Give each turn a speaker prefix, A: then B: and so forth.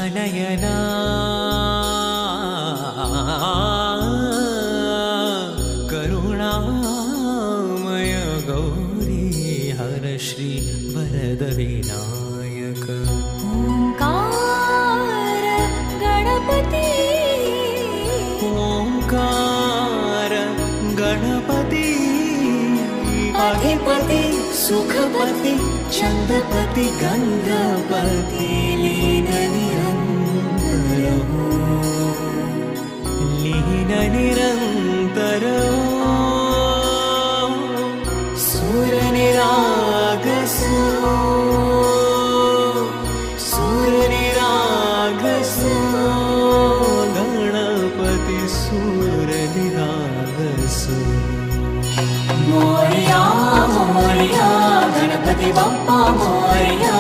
A: शुभनयना करुणामय गौरी हर श्री वरद विनायक
B: ओंकार गणपती
A: ओंकार गणपती अधिपति सुखपति चंद्रपति गंगापति लीन निरंतर सूर निरागस गणपति सूर निरागस मोरया मोरया गणपति बप्पा मोरया